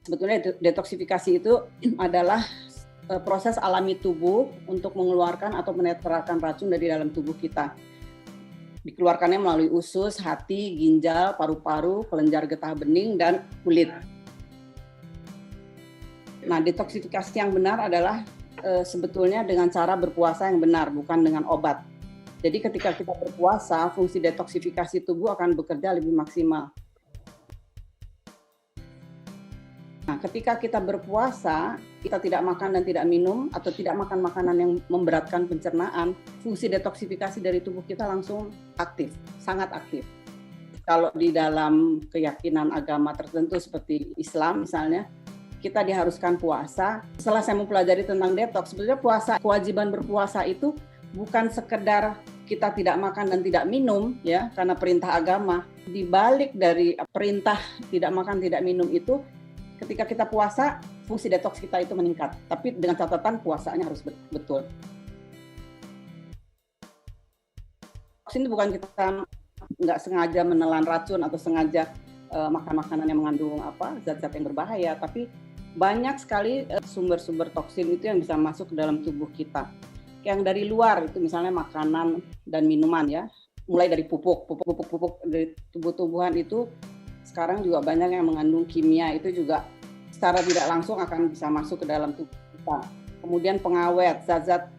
Sebetulnya detoksifikasi itu adalah proses alami tubuh untuk mengeluarkan atau menetralkan racun dari dalam tubuh kita. Dikeluarkannya melalui usus, hati, ginjal, paru-paru, kelenjar getah bening, dan kulit. Nah, detoksifikasi yang benar adalah sebetulnya dengan cara berpuasa yang benar, bukan dengan obat. Jadi ketika kita berpuasa, fungsi detoksifikasi tubuh akan bekerja lebih maksimal. Nah, ketika kita berpuasa, kita tidak makan dan tidak minum, atau tidak makan makanan yang memberatkan pencernaan, fungsi detoksifikasi dari tubuh kita langsung aktif, sangat aktif. Kalau di dalam keyakinan agama tertentu seperti Islam misalnya, kita diharuskan puasa. Setelah saya mempelajari tentang detoks, sebetulnya puasa, kewajiban berpuasa itu bukan sekedar kita tidak makan dan tidak minum, ya, karena perintah agama. Di balik dari perintah tidak makan, tidak minum itu, ketika kita puasa, fungsi detoks kita itu meningkat. Tapi dengan catatan puasanya harus betul. Ini bukan kita nggak sengaja menelan racun atau sengaja makan makanan yang mengandung zat-zat yang berbahaya, tapi banyak sekali sumber-sumber toksin itu yang bisa masuk ke dalam tubuh kita. Yang dari luar itu misalnya makanan dan minuman, ya, mulai dari pupuk dari tumbuh-tumbuhan itu sekarang juga banyak yang mengandung kimia, itu juga secara tidak langsung akan bisa masuk ke dalam tubuh kita. Kemudian pengawet, zat-zat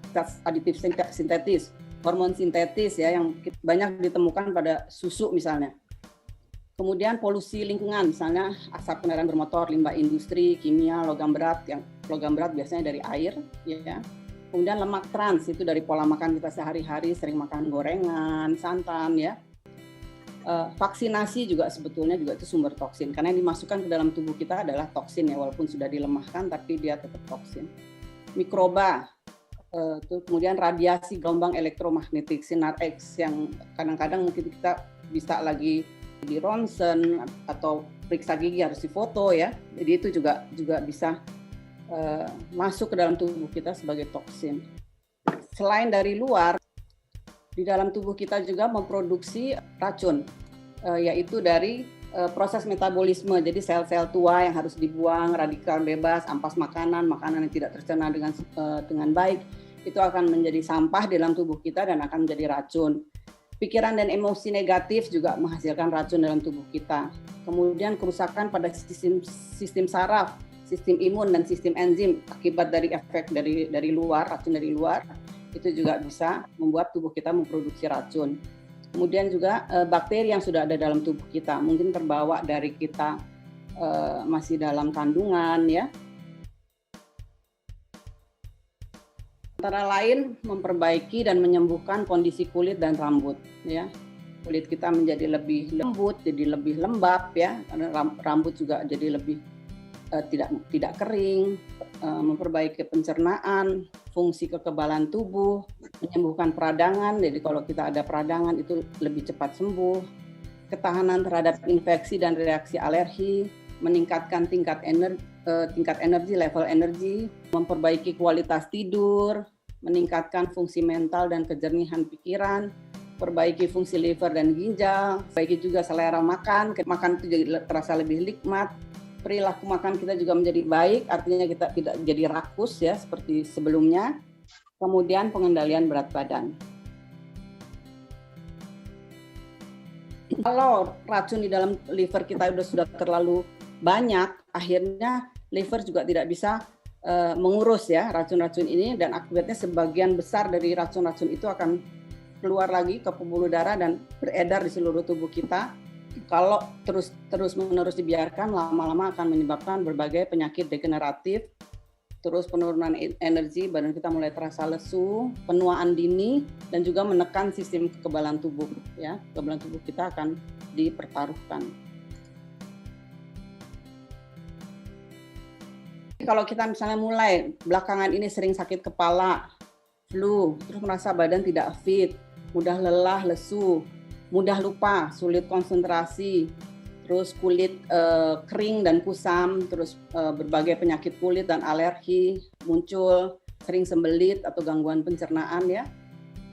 aditif sintetis, hormon sintetis, ya, yang banyak ditemukan pada susu misalnya. Kemudian polusi lingkungan, misalnya asap kendaraan bermotor, limbah industri, kimia, logam berat, yang logam berat biasanya dari air, ya. Kemudian lemak trans, itu dari pola makan kita sehari-hari, sering makan gorengan, santan, ya. Vaksinasi juga sebetulnya juga itu sumber toksin, karena yang dimasukkan ke dalam tubuh kita adalah toksin, ya, walaupun sudah dilemahkan tapi dia tetap toksin. Mikroba, kemudian radiasi gelombang elektromagnetik, sinar X, yang kadang-kadang mungkin kita bisa lagi di ronsen atau periksa gigi harus difoto, ya, jadi itu juga bisa masuk ke dalam tubuh kita sebagai toksin. Selain dari luar, di dalam tubuh kita juga memproduksi racun, yaitu dari proses metabolisme. Jadi sel-sel tua yang harus dibuang, radikal bebas, ampas makanan yang tidak tercerna dengan baik, itu akan menjadi sampah di dalam tubuh kita dan akan menjadi racun. Pikiran dan emosi negatif juga menghasilkan racun dalam tubuh kita. Kemudian kerusakan pada sistem saraf, sistem imun dan sistem enzim akibat dari efek dari luar, racun dari luar, itu juga bisa membuat tubuh kita memproduksi racun. Kemudian juga bakteri yang sudah ada dalam tubuh kita, mungkin terbawa dari kita masih dalam kandungan, ya. Antara lain memperbaiki dan menyembuhkan kondisi kulit dan rambut, ya. Kulit kita menjadi lebih lembut, jadi lebih lembab, ya. Karena rambut juga jadi lebih tidak kering, memperbaiki pencernaan, fungsi kekebalan tubuh, menyembuhkan peradangan. Jadi kalau kita ada peradangan itu lebih cepat sembuh. Ketahanan terhadap infeksi dan reaksi alergi, meningkatkan tingkat energi, level energi, memperbaiki kualitas tidur, meningkatkan fungsi mental dan kejernihan pikiran, perbaiki fungsi liver dan ginjal, perbaiki juga selera makan itu jadi terasa lebih nikmat. Perilaku makan kita juga menjadi baik, artinya kita tidak jadi rakus, ya, seperti sebelumnya. Kemudian pengendalian berat badan. Kalau racun di dalam liver kita sudah terlalu banyak, akhirnya liver juga tidak bisa mengurus, ya, racun-racun ini, dan akibatnya sebagian besar dari racun-racun itu akan keluar lagi ke pembuluh darah dan beredar di seluruh tubuh kita. Kalau terus-menerus dibiarkan, lama-lama akan menyebabkan berbagai penyakit degeneratif, terus penurunan energi, badan kita mulai terasa lesu, penuaan dini, dan juga menekan sistem kekebalan tubuh, ya. Kekebalan tubuh kita akan dipertaruhkan. Kalau kita misalnya mulai belakangan ini sering sakit kepala, flu, terus merasa badan tidak fit, mudah lelah, lesu, mudah lupa, sulit konsentrasi, terus kulit kering dan kusam, terus berbagai penyakit kulit dan alergi muncul, sering sembelit atau gangguan pencernaan, ya.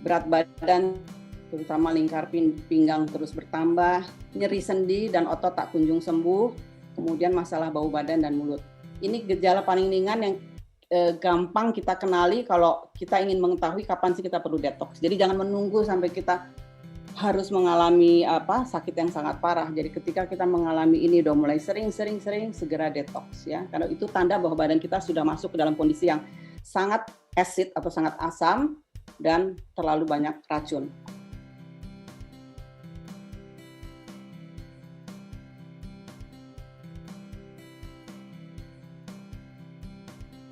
Berat badan, terutama lingkar pinggang terus bertambah, nyeri sendi dan otot tak kunjung sembuh, kemudian masalah bau badan dan mulut. Ini gejala paling ringan yang gampang kita kenali kalau kita ingin mengetahui kapan sih kita perlu detox. Jadi jangan menunggu sampai kita harus mengalami sakit yang sangat parah. Jadi ketika kita mengalami ini udah mulai sering segera detox ya. Karena itu tanda bahwa badan kita sudah masuk ke dalam kondisi yang sangat acid atau sangat asam dan terlalu banyak racun.